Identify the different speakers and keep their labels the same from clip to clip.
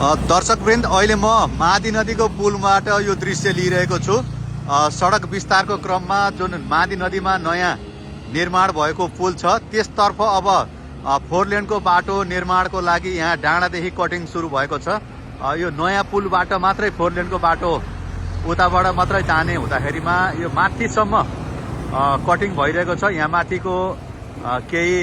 Speaker 1: दर्शकवृन्द, अहिले म महादी नदीको पुलबाट यो दृश्य लिइरहेको छु। सडक विस्तारको क्रममा जुन महादी नदीमा नयाँ निर्माण भएको पुल छ त्यसतर्फ अब 4 लेनको बाटो निर्माणको लागि यहाँ डाँडादेखि कटिङ सुरु भएको छ। यो नयाँ पुलबाट मात्रै 4 लेनको बाटो उताबाट मात्रै जाने हुँदाखेरिमा यो माथिसम्म कटिङ भइरहेको छ। यहाँ माथिको केही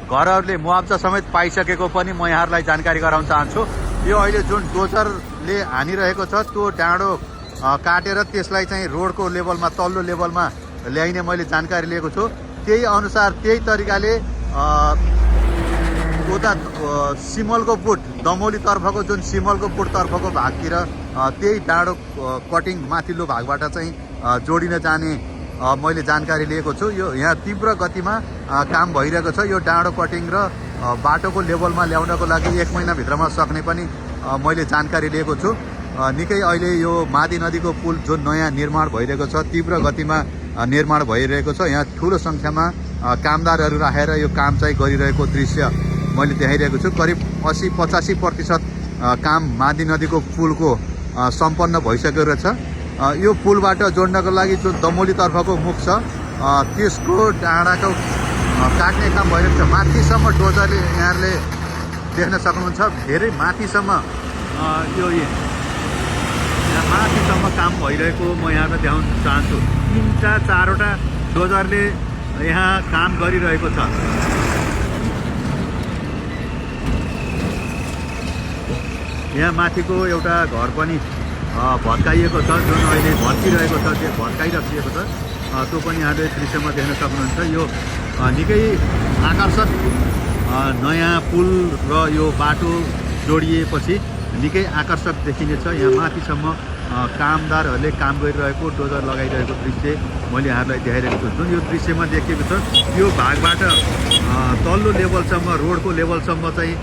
Speaker 1: घरहरूले मुआवजा समेत पाइसकेको पनि म यहाँहरूलाई जानकारी गराउन चाहन्छु। यो अहिले जुन डोजरले हानिरहेको छ त्यो डाँडो काटेर त्यसलाई चाहिँ रोडको लेभलमा तल्लो लेभलमा ल्याइने मैले जानकारी लिएको छु। त्यही अनुसार त्यही तरिकाले उता सिमलको पुट दमौली तर्फको जुन सिमलको पुट तर्फको भागतिर त्यही डाँडो कटिङ माथिल्लो भागबाट चाहिँ जोडिन जाने मैले जानकारी लिएको छु। यो यहाँ तीव्र गतिमा काम भइरहेको छ। यो डाँडो कटिङ र बाटोको लेभलमा ल्याउनको लागि 1 महिनाभित्रमा सक्ने पनि मैले जानकारी लिएको छु। निकै अहिले यो महादी नदीको पुल जुन नयाँ निर्माण भइरहेको छ तीव्र गतिमा निर्माण भइरहेको छ। यहाँ ठुलो सङ्ख्यामा कामदारहरू राखेर यो काम चाहिँ गरिरहेको दृश्य मैले देखाइरहेको छु। करिब 80-85% काम महादी नदीको पुलको सम्पन्न भइसकेको रहेछ। यो पुलबाट जोड्नको लागि जुन दमौली तर्फको मुख छ त्यसको डाँडाको काट्ने काम भइरहेको छ। माथिसम्म डोजरले यहाँहरूले देख्न सक्नुहुन्छ। धेरै माथिसम्म यो यहाँ माथिसम्म काम भइरहेको म यहाँलाई देखाउन चाहन्छु। 3-4वटा डोजरले यहाँ काम गरिरहेको छ। यहाँ माथिको एउटा घर पनि भत्काइएको छ, जुन अहिले भत्किरहेको छ, त्यो भत्काइराखिएको छ। त्यो पनि यहाँले दृश्यमा देख्न सक्नुहुन्छ। यो निकै आकर्षक नयाँ पुल र यो बाटो जोडिएपछि निकै आकर्षक देखिनेछ। यहाँ माथिसम्म कामदारहरूले काम गरिरहेको डोजर लगाइरहेको दृश्य मैले यहाँलाई देखाइरहेको छु। जुन यो दृश्यमा देखिएको छ यो भागबाट तल्लो लेभलसम्म रोडको लेभलसम्म चाहिँ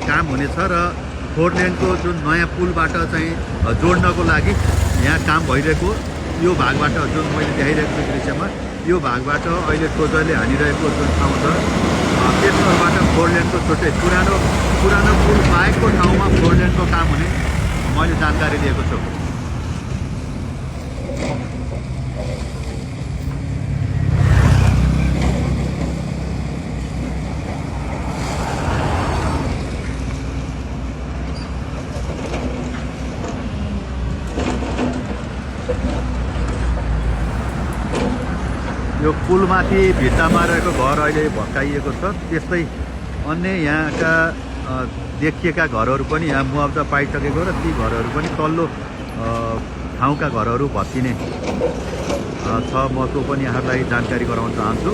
Speaker 1: काम हुनेछ र 4 लेनको जुन नयाँ पुलबाट चाहिँ जोड्नको लागि यहाँ काम भइरहेको यो भागबाट जुन मैले देखाइरहेको छु दृश्यमा यो भागबाट अहिले डोजरले हानिरहेको जुन ठाउँ छ त्यसबाट 4 लेनको छुट्टै पुरानो पुल बाहेकको ठाउँमा 4 लेनको काम हुने मैले जानकारी दिएको छु। यो पुलमाथि भित्तामा रहेको घर अहिले भत्काइएको छ। त्यस्तै अन्य यहाँका देखिएका घरहरू पनि यहाँ मुआवजा पाइसकेको र ती घरहरू पनि तल्लो ठाउँका घरहरू भत्किने छ। म त्यो पनि यहाँहरूलाई जानकारी गराउन चाहन्छु।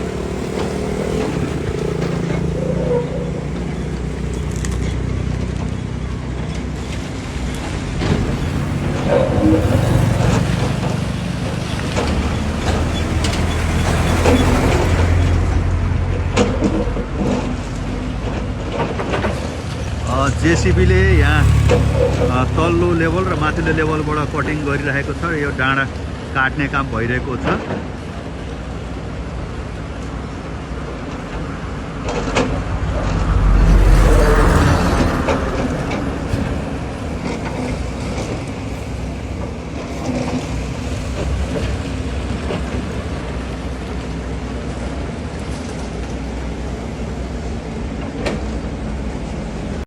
Speaker 1: जेसीबीले यहाँ तल्लो लेभल र माथिल्लो लेभलबाट कटिङ गरिरहेको छ। यो डाँडा काट्ने काम भइरहेको छ।